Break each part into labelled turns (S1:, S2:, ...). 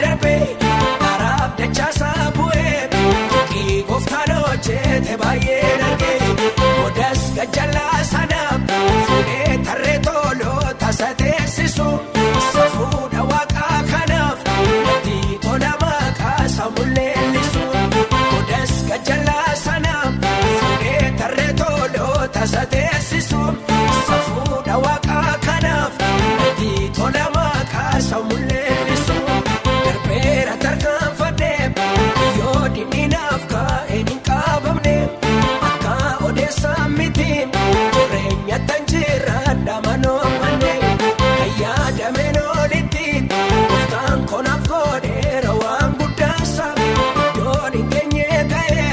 S1: darbe Arab dachasa bu'e ki goftano jete baye darge Odas gajala sanam fude tarre tolo tasate sisu safu dawaka kanaf nati tola maka samulle lisu Odas gajala sanam fude tarre tolo tasate sisu safu dawaka kanaf nati tola maka samulle lisu Darbera tarkan fade yodi ninafka eninka bamne akka odessa mitin jirenya tanjira damano mane kaya dameno litin uftan konaf kode rawan budasa doni kenye kae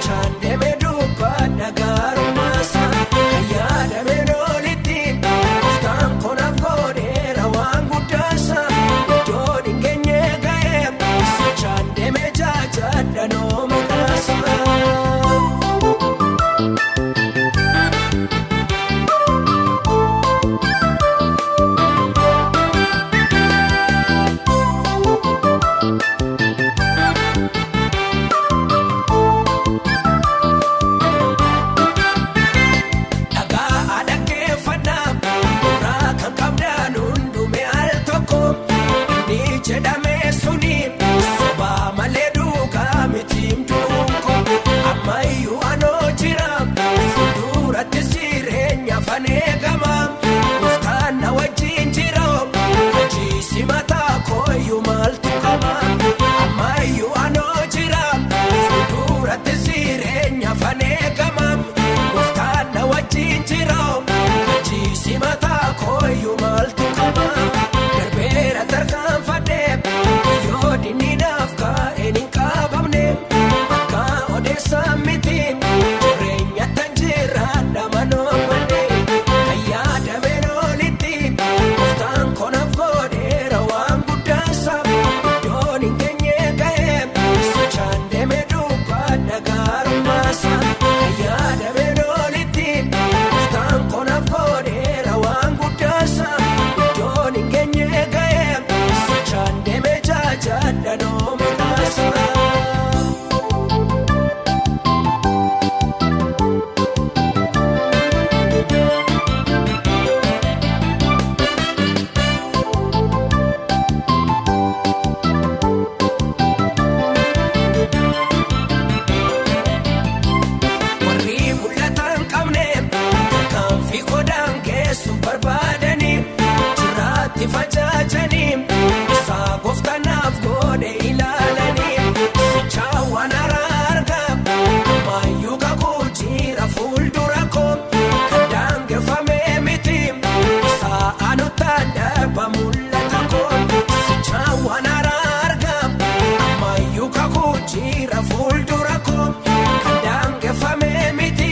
S1: chande medupa nagaru masa kaya dameno litin uftan konaf kode rawan budasa doni kenye kae chande mejaja dano makasa jedame suni soba maledu kamitim dunko amayu ano jira fudura tisirenya fane gama ustana wajin jira ajisi mata koyu maltu kama amayu ano jira fudura tisirenya fane gama ustana wajin jira ajisi mata koyu maltu kama Darbera tarkan fade yodi ninafka eninka bamne akka odessa mitin jirenya tanjira damano mane kaya dameno litin uftan konaf kode rawan budasa doni kenye kae chande medupa nagaru masa kaya dameno litin uftan konaf kode rawan budasa doni kenye kae chande mejaja dano makasa warri mul'atan qabne kan fi godaan geessu barbaadani jiraatti facaacani isa goftanaaf godhe ilaalani sichaawwan ararga ammayyuu kakuu jira fuuldura koo kan daangeffame miti isa anuttaan darba mul'ata koo sichaawwan ararga ammayyuu kakuu jira fuuldura koo kan daangeffame miti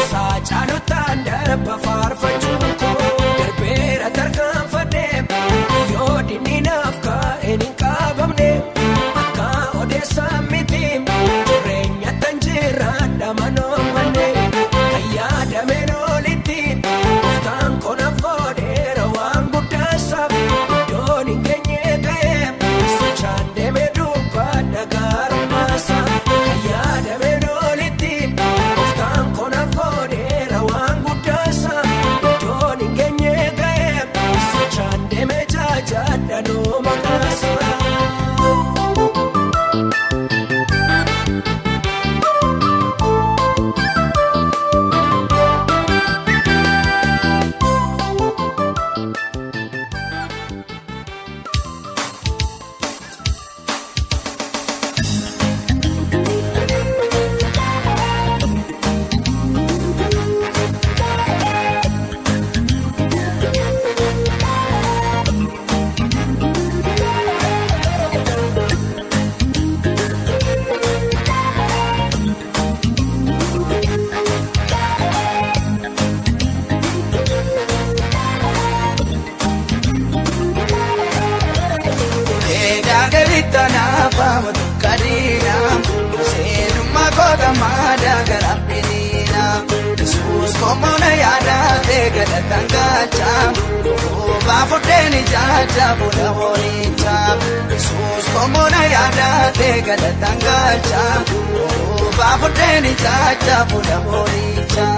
S1: isa caaluttaan darba faarfachuu koo Darbera tarkan fade yodi ninafka eninka bamne akka odessa mitin jirenya tanjira damano mane kaya dameno litin uftan konaf kode rawan budasa doni kenye kae chande medupa nagaru masa kaya dameno litin uftan konaf kode rawan budasa doni kenye kae chande mejaja dano makasa Pamatu kadina, senuma koda mada garapinina. Jesus komona yada tega datanga cham, oba foteni jaja bula bonicha. komona yaadate galatan galcha baafudheeni chacha fuula booricha.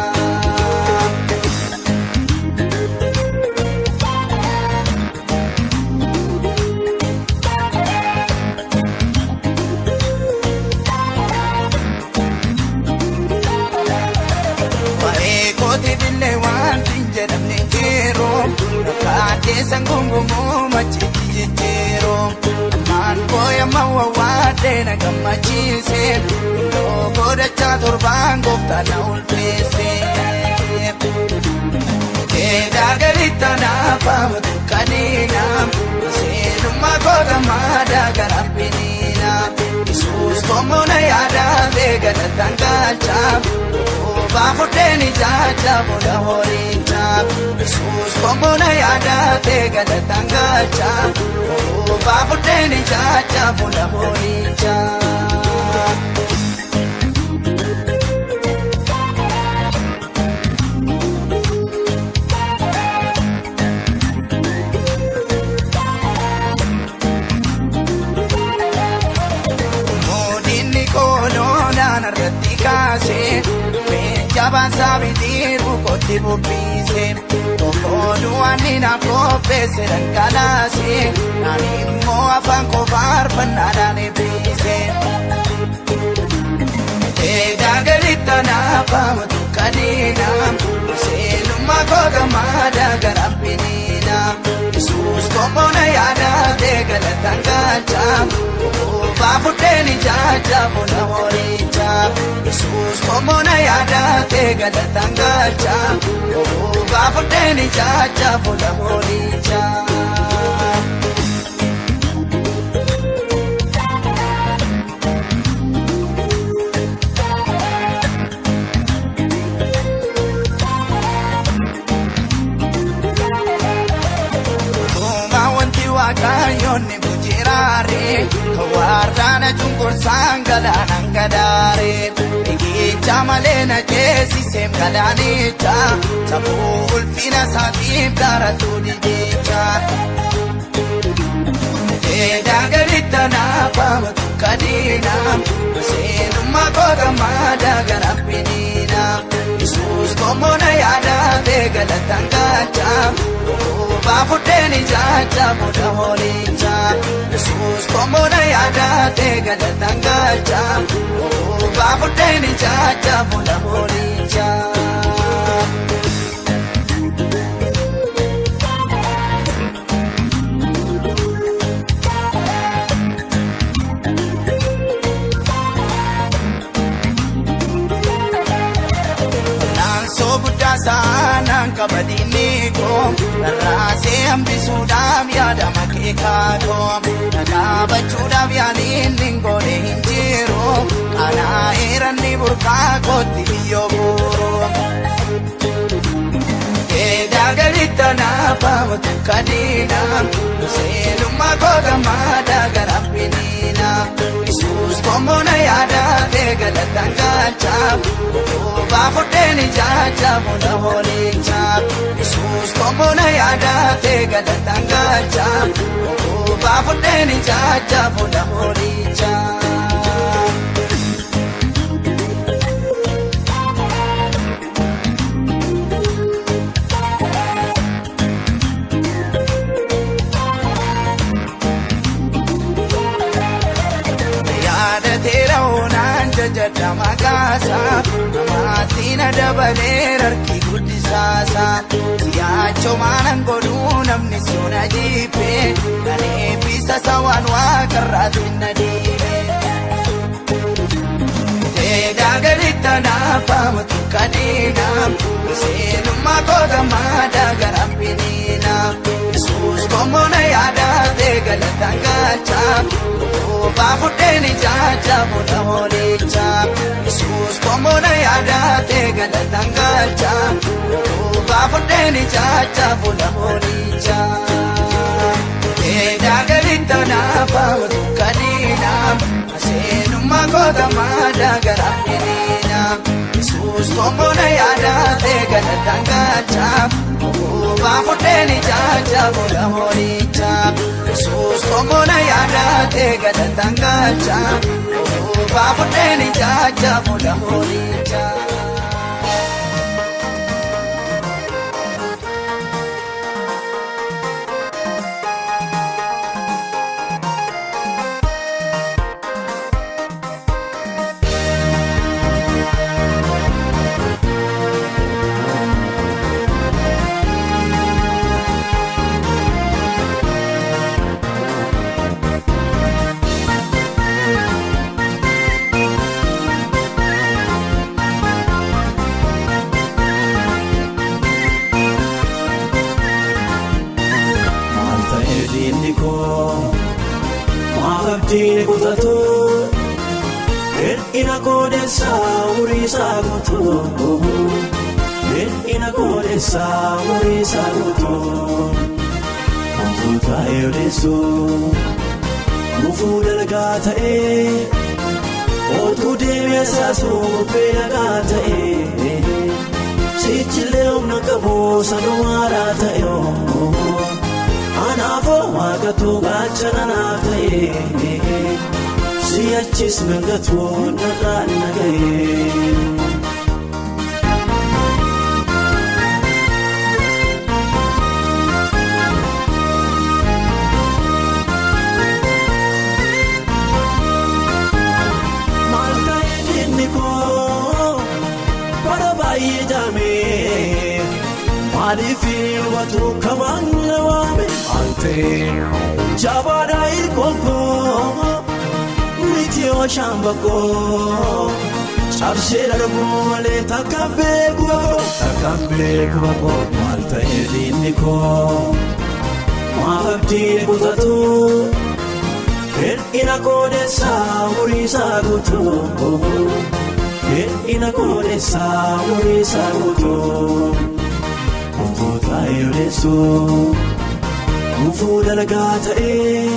S1: Sangungumu machijijiro mankoya mawawade gamachise logoda chaturbango tana ulpese kedagarita na pamatu kanina senuma koga mada garapinina Jesus komona yada vega tangacha baafudheeni chacha fuula booricha. Jesus komona yaadate galatan galcha baafudheeni chacha fuula booricha. Moodinni koolonaan irratti kaasee Jaban sabitir bukoti bupise Tokodu anina kopese dan kalase Nani mo afan kofar panadane pise Eda galita na pamatu kadina Seluma koga mada garapinina Jesus komona yada de galatan galcha baafudheeni chacha fuula booricha. Jesus komona yaadate galatan galcha baafudheeni chacha fuula booricha. Kayonni bujirare kawarana jungur sangala nangadare igicha malena kesi sem galanicha sabul fina satim daratu dicha edagarita na pamatu kadina senuma koga mada garapinina Jesus komona yaadate galatan galcha baafudheeni chacha fuula booricha. Jesus komona yaadate galatan galcha baafudheeni chacha fuula booricha. Sanan kabadini ko narase ambisudam yada makekado nagabachudav yanin ningone hinjiro kana erani burka koti yoburo edagarita na pamatu kadina seluma koga mada garapinina Jesus komona yaadate galatan galcha baafudheeni chacha fuula booricha. Jesus komona yaadate galatan galcha baafudheeni chacha fuula booricha. Jajjata makasa namatina dabaleer harki guddisaasa siyaacho maanan godhuu namni suna jiipe kanee bisa sawaan waaqarraatu hinna diime edagarita na pamatu kadina seenummaa koga mada garapinina Jesus komona yaadate galatan galcha baafudheeni chacha fuula booricha. Jesus komona yaadate galatan galcha baafudheeni chacha fuula booricha. Edagarita na pamatu kadina seenummaa koga mada garapinina Jesus komona yaadate galatan galcha baafudheeni chacha fuula booricha. Jesus komona yaadate galataan galcha baafudheen ijaaja fuula hoolicha.
S2: Maafabdiin kutatu ina koodessa uriisa guutu ina koodessa uriisa guutu wantoota eedeessu gufuu dalgaa ta'ee otuu deemeessaa suuphee nagaa ta'ee sichillee humna qabu sanuwaaraa ta'e anaafoo waaqatu gaachana naaf ta'e si'achis nangatu narraan naga'e. Maal ta'e dinni koo bara baay'ee jaamee maaliif hubatu kamaan na waame Jabada irkoko Mitio shambako Chabse darbo male takambe kubako Malta ediniko Maafabdi kutatu ina kodessa urisa gutu ina kodessa urisa gutu Untuta yodesu gufuu dalgaa ta'ee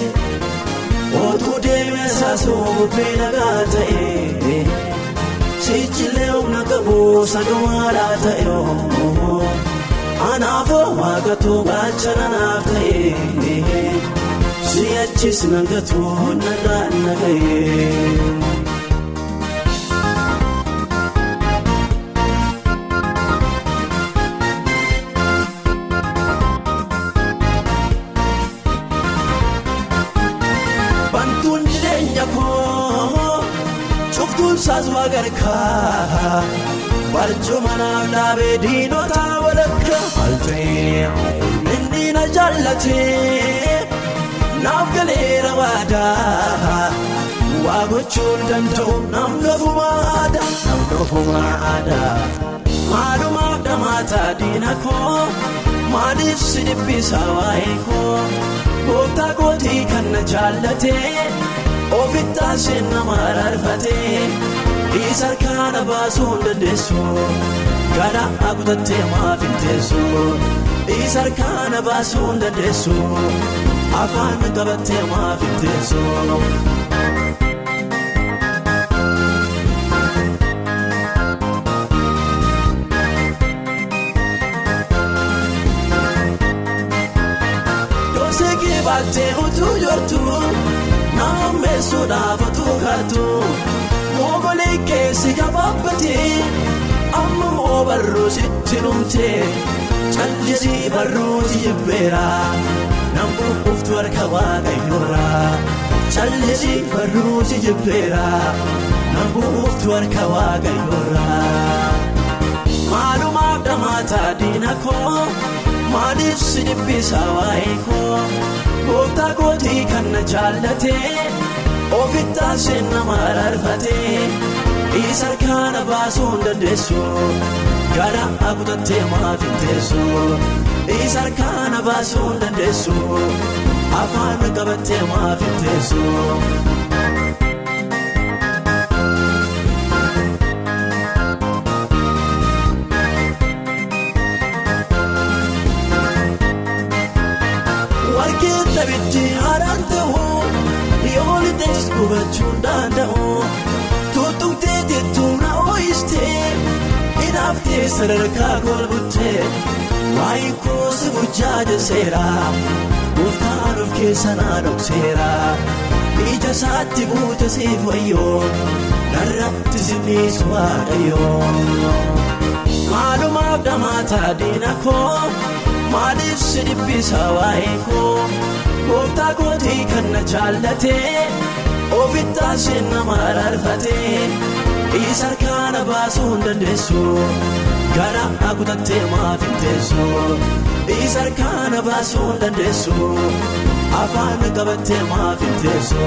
S2: otuu deemeessaa suuphee nagaa ta'ee sichillee humna qabu sanuwaaraa ta'e anaafoo waaqatu gaachana naaf ta'ee si'achis nangatu narraan naga'ee. Sazwa garka barcuma naaf dhaabee diinota walakka altee inni na jaallatee naaf galeera waadaa waa gochuun danda'u namni ofuma aadaa maalumaaf dhamaataa diina koo maaliif si dhiphisaa waa'ee koo gooftaa kootii kan na jaallatee ofittaa seen nama araarfatee isar kana baasuun dandeessu gara akutattee maaf hin teessu isar kana baasuun dandeessu afaan qabattee maaf hin teessu. Doosee kee baattee utuu jortu naammeessuudhaaf utuu kaatu moogolee keessi gabaabbatee amma moo barruu sitti numtee callisii barruu si jibbeera namni uftu harka waaqayyoora callisii barruu si jibbeera namni uftu harka waaqayyoora. Maalumaaf dhamaataa diina koo maaliif si dhiphisaa waa'ee koo gooftaa kootii kan na jaallatee ofittaa seen nama araarfatee isar kana baasuun dandeessu gara akutattee maaf hin teessu isar kana baasuun dandeessu afaan qabattee maaf hin teessu. Warqeetta bitti haadhaan ta'uu yooli teessu gubachuun danda'u tuttuqtee jettuun na ooyistee inaaftee sadarkaa golbuttee waa'ee koosi gujjaa jeseera gooftaan of keessa naa dhokseera ija isaatti buute siif wayyoo narratti sinniisu waaqayyoo. Maalumaaf dhamaataa diina koo maaliif si dhiphisa waa'ee koo gooftaa kootii kan na jaallatee ofittaa isheen nama araarfatee isa harkaa na baasuu hin dandeessu gara akutattee maaf hin teessu isa harkaa na baasuu hin dandeessu afaan qabattee maaf hin teessu.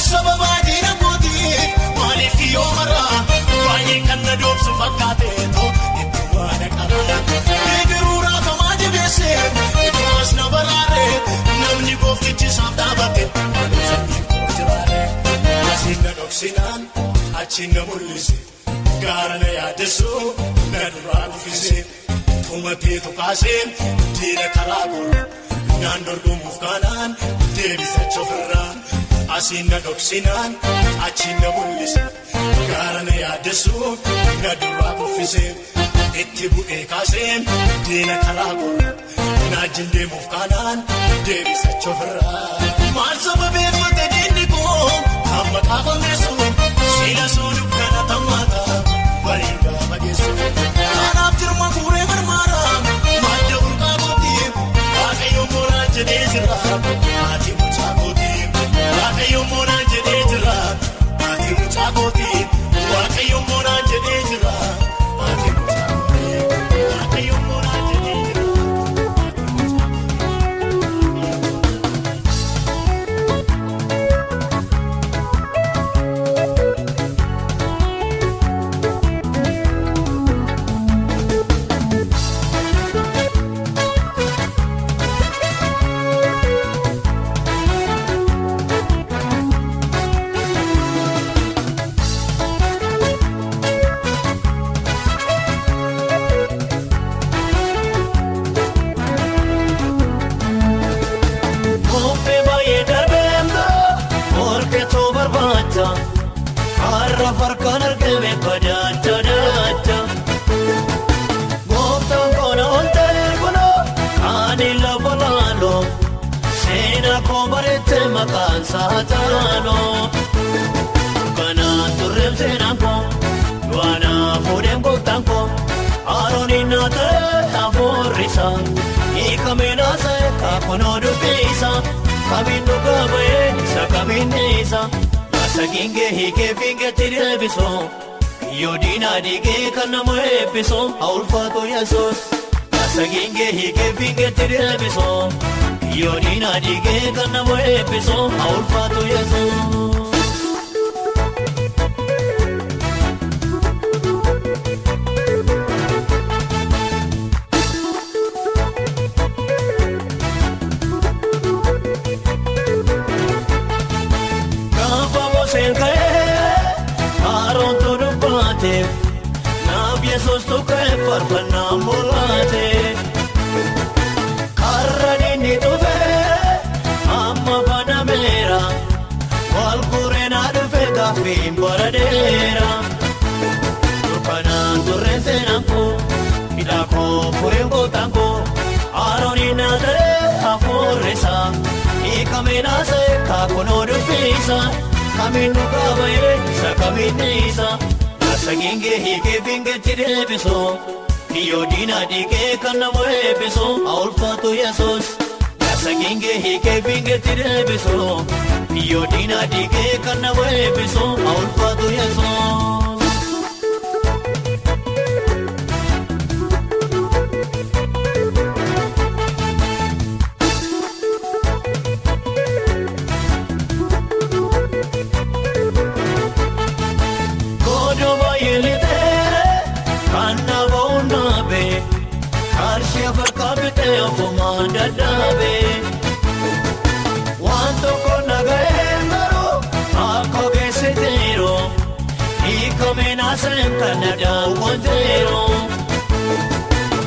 S2: Sababa dina koti, wali kanna doobsu fakkaate to itti waan
S3: achinna mul'ise gaarana yaadessu na duraa dhufise tumateetu kaaseen diina karaa godhu naan dorgomuuf kaanaan deebisa chofirraa asiin na dhoksinaan achinna mul'ise gaarana yaadessu na duraa dhufise itti bu'ee kaaseen diina karaa godhu naajin deemuuf kaanaan deebisa chofirraa maal sababeeffate diinni koo amma qaafanneessu siila sooduu kana tammaata bareedaa fageessu kanaaf jirma fuuree marmaara madda burqaa kootii waaqayyo mooraan jedhee jira ati mucaa kootii waaqayyo mooraan jedhee jira ati mucaa kootii waaqayyo mooraan jedhee jira ati mucaa kootii waaqayyo mooraan jedhee jira. Har'a farkaan argame badaata daata gooftaan koona ol ta'e kunoo ani lafa laaloo seenaa koo bareette maqaan saataanoo kanaan turreem seenaan koo du'aanaa fuudheem gooftaan koo Arooniin naa ta'e hafuurrisa hiikameen haasa'e kaakunoo dubbiisa kamiin dhugaa ba'ee isa kamiin dhiisa. Saginge hige finge tirebiso yodina dige kanamo episo aulfato yesus Saginge hige finge tirebiso yodina dige kanamo episo aulfato yesus Naaf Yesuus tuqee farfannaan mul'ate karra inni dhufee amma banameera wal gureenaa dhufee gaaffiin baradeera dukkanaan turreen seenaan koo hidhaa koo fureen gooftaan koo Arooniin naa ta'e hafuurrisa hiikameen haasa'e kaakunoo dubbiisa kamiin dhugaa ba'ee isa kamiin dhiisa. Saginge hige finge tirebiso yodina dige kanamo ebiso aulfato yesus Saginge hige finge tirebiso yodina dige kanamo ebiso aulfato yesus Ofumaan dadhaabee waan tokko nagahee maruu akka ogeessiteeru hiikameen haasa'een kan na daawwateeru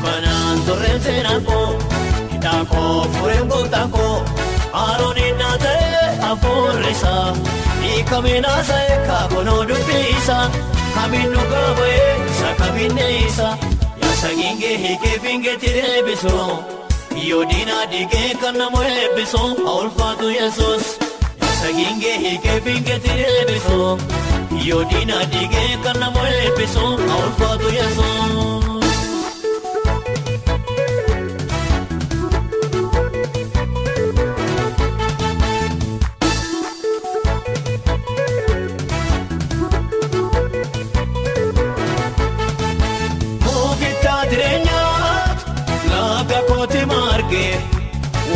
S3: kanaan turreen seenaan koo hidhaa koo fureen gooftaan koo Arooniin naa ta'e hafuurrisa hiikameen haasa'e kaakunoo dubbiisa kamiin dhugaa ba'ee isa kamiin dhiisa. Saginge hige finge tirebiso yodina dige kanamo ebiso aulfato yesus Saginge hige finge tirebiso yodina dige kanamo ebiso aulfato yesus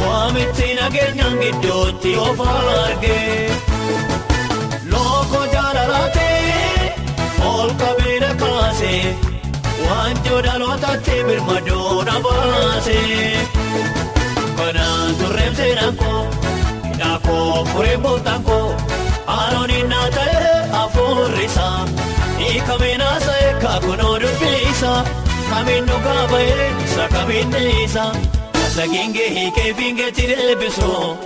S3: Waamitti nageenyaan gidduutti of argee looko jaalalaatee ol qabeena kaasee waan joodalootatti birmadoona baasee kanaan turreem seenaan koo hidhaa koo fureen gooftaan koo Arooniin naa ta'e hafuurri
S2: hafuurisa hiikameen haasa'e kunoo dubbisa kamiin dhugaa ba'ee isa kamiin dhiisa saginge hiikee fingeetti deebisu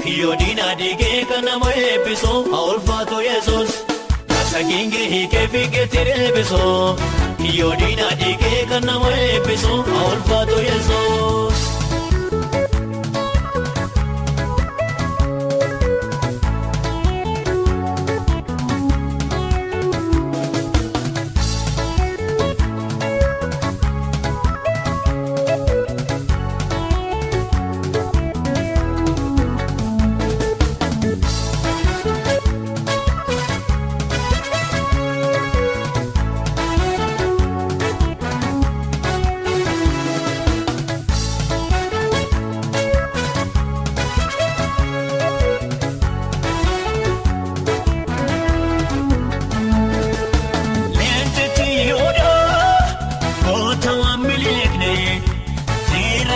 S2: kiyyoo diinaa diigee kan nama eebbisu haa ulfaatu Yesuus. Saginge hiikee fingeetti deebisu kiyyoo diinaa diigee kan nama eebbisu haa ulfaatu Yesuus.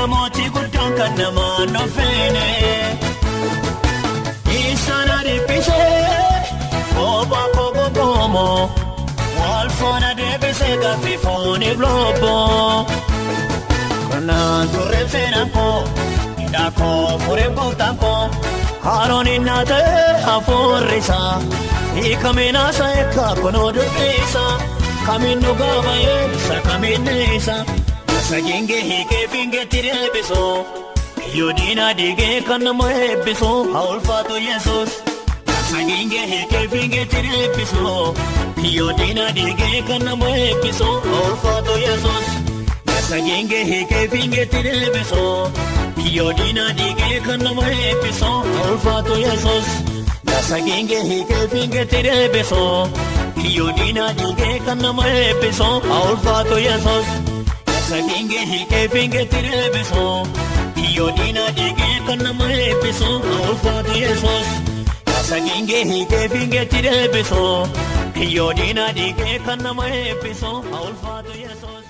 S2: Mootii guddaan kan namaan dhofeene isaan adeebisee kophaa kookoomoo wal foon adeebisee gaaffii fooniif looboo kanaan turreef seenaan koo hidhaa koo fureef gooftaan koo haaroon innaa ta'e hafuurisa hiikameen haasa'e kunoo dubbisa kamiin dhugaa ba'ee isa kamiin dhiisa. Saginge hiikee fingeetti deebisu kiyyoo diinaa diigee kan nama eebbisu haa ulfaatu Yesuus. Saginge hiikee fingeetti deebisu kiyyoo diinaa diigee kan nama eebbisu haa ulfaatu Yesuus. Saginge hiikee fingeetti deebisu kiyyoo diinaa diigee kan nama eebbisu haa ulfaatu Yesuus. Saginge hiikee fingeetti deebisu kiyyoo diinaa diigee kan nama eebbisu haa ulfaatu Yesuus. Saginge hiikee fingeetti deebisu kiyyoo diinaa diigee kan nama eebbisu haa ulfaatu Yesuus. Saginge hiikee fingeetti deebisu kiyyoo diinaa diigee kan nama eebbisu haa ulfaatu Yesuus.